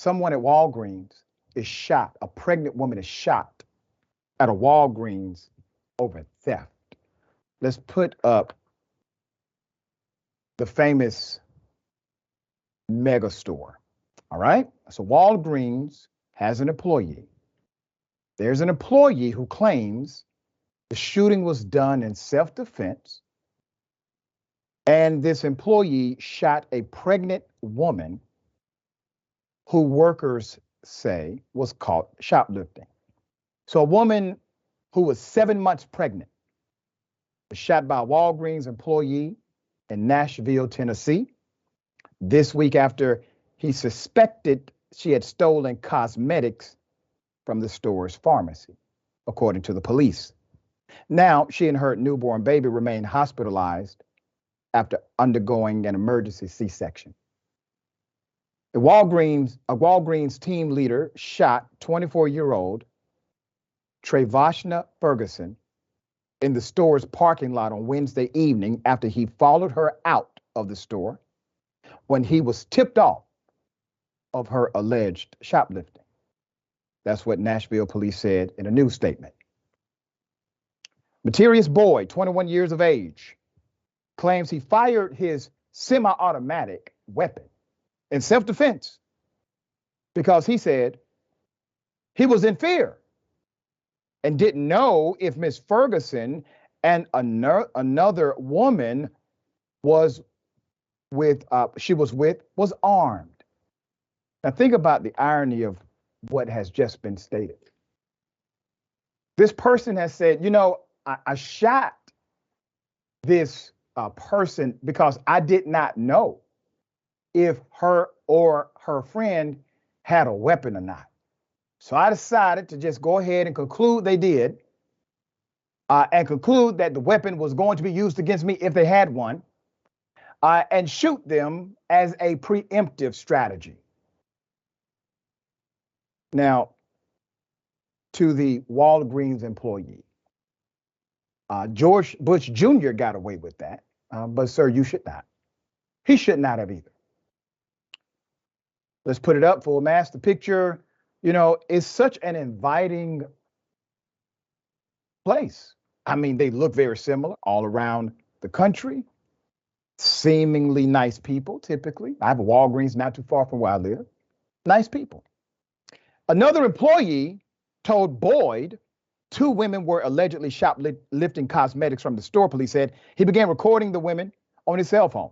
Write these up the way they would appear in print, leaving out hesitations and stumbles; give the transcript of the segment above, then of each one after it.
someone at Walgreens is shot. A pregnant woman is shot at a Walgreens over theft. Let's put up the famous mega store. All right. So Walgreens has an employee. There's an employee who claims the shooting was done in self-defense. And this employee shot a pregnant woman who workers say was caught shoplifting. So a woman who was 7 months pregnant was shot by a Walgreens employee in Nashville, Tennessee, this week after he suspected she had stolen cosmetics from the store's pharmacy, according to the police. Now, she and her newborn baby remain hospitalized after undergoing an emergency C-section. A Walgreens team leader shot 24-year-old Travonsha Ferguson in the store's parking lot on Wednesday evening after he followed her out of the store when he was tipped off of her alleged shoplifting. That's what Nashville police said in a news statement. Mysterious boy, 21 years of age, claims he fired his semi-automatic weapon in self-defense because he said he was in fear and didn't know if Miss Ferguson and another woman was armed. Now think about the irony of what has just been stated. This person has said, I shot this person because I did not know if her or her friend had a weapon or not. So I decided to just go ahead and conclude they did, and conclude that the weapon was going to be used against me if they had one, and shoot them as a preemptive strategy. Now, to the Walgreens employee, George Bush Jr. got away with that, but sir, you should not. He should not have either. Let's put it up, full mass. The picture, is such an inviting place. I mean, they look very similar all around the country. Seemingly nice people, typically. I have a Walgreens not too far from where I live. Nice people. Another employee told Boyd 2 women were allegedly shoplifting cosmetics from the store, police said. He began recording the women on his cell phone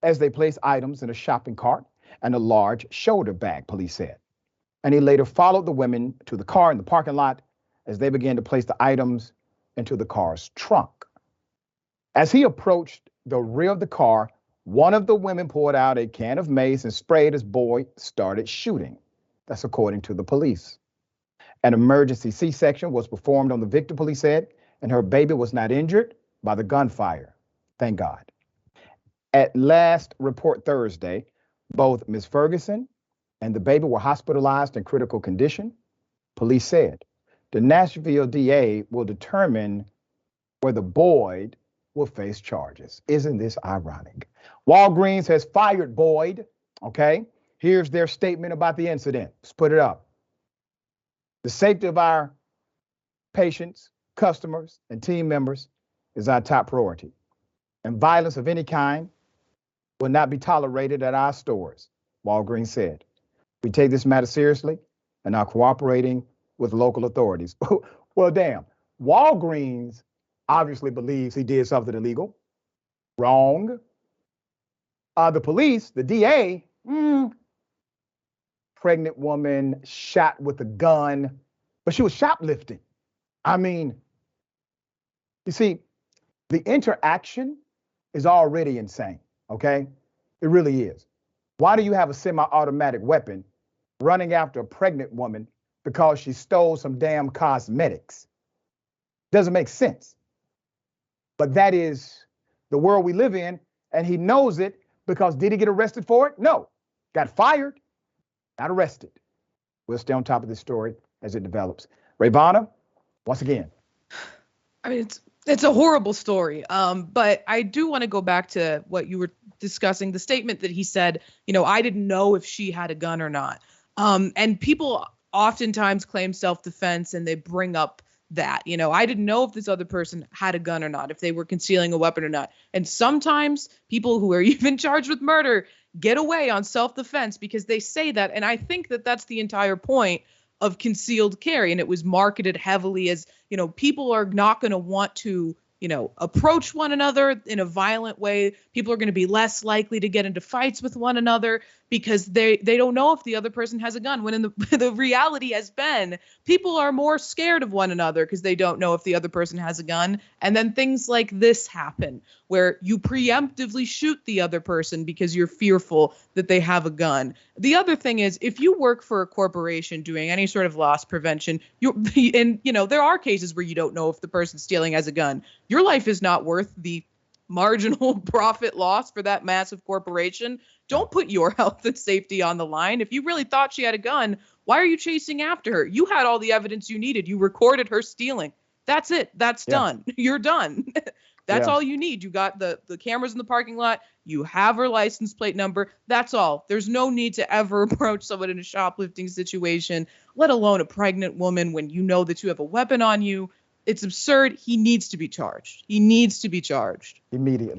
as they placed items in a shopping cart and a large shoulder bag, police said. And he later followed the women to the car in the parking lot as they began to place the items into the car's trunk. As he approached the rear of the car, one of the women poured out a can of mace and sprayed as Boyd started shooting. That's according to the police. An emergency C-section was performed on the victim, police said, and her baby was not injured by the gunfire. Thank God. At last report Thursday, both Ms. Ferguson and the baby were hospitalized in critical condition, police said. The Nashville DA will determine whether Boyd will face charges. Isn't this ironic? Walgreens has fired Boyd, okay? Here's their statement about the incident. Let's put it up. The safety of our patients, customers, and team members is our top priority. And violence of any kind will not be tolerated at our stores, Walgreens said. We take this matter seriously and are cooperating with local authorities. Well, damn. Walgreens obviously believes he did something illegal. Wrong. The police, the DA, pregnant woman shot with a gun, but she was shoplifting. I mean, you see, the interaction is already insane, okay? It really is. Why do you have a semi-automatic weapon running after a pregnant woman because she stole some damn cosmetics? Doesn't make sense. But that is the world we live in, and he knows it because did he get arrested for it? No. Got fired, not arrested. We'll stay on top of this story as it develops. Rayyvana, once again. I mean, it's a horrible story, but I do want to go back to what you were discussing, the statement that he said, I didn't know if she had a gun or not. And people oftentimes claim self-defense and they bring up that, I didn't know if this other person had a gun or not, if they were concealing a weapon or not. And sometimes people who are even charged with murder get away on self-defense because they say that. And I think that that's the entire point of concealed carry. And it was marketed heavily as, people are not going to want to, approach one another in a violent way. People are going to be less likely to get into fights with one another because they don't know if the other person has a gun. When in the reality has been, people are more scared of one another because they don't know if the other person has a gun. And then things like this happen where you preemptively shoot the other person because you're fearful that they have a gun. The other thing is, if you work for a corporation doing any sort of loss prevention, there are cases where you don't know if the person stealing has a gun. Your life is not worth the marginal profit loss for that massive corporation. Don't put your health and safety on the line. If you really thought she had a gun, why are you chasing after her? You had all the evidence you needed. You recorded her stealing. That's it. That's done. You're done. That's all you need. You got the cameras in the parking lot. You have her license plate number. That's all. There's no need to ever approach someone in a shoplifting situation, let alone a pregnant woman when you know that you have a weapon on you. It's absurd. He needs to be charged. He needs to be charged. Immediately.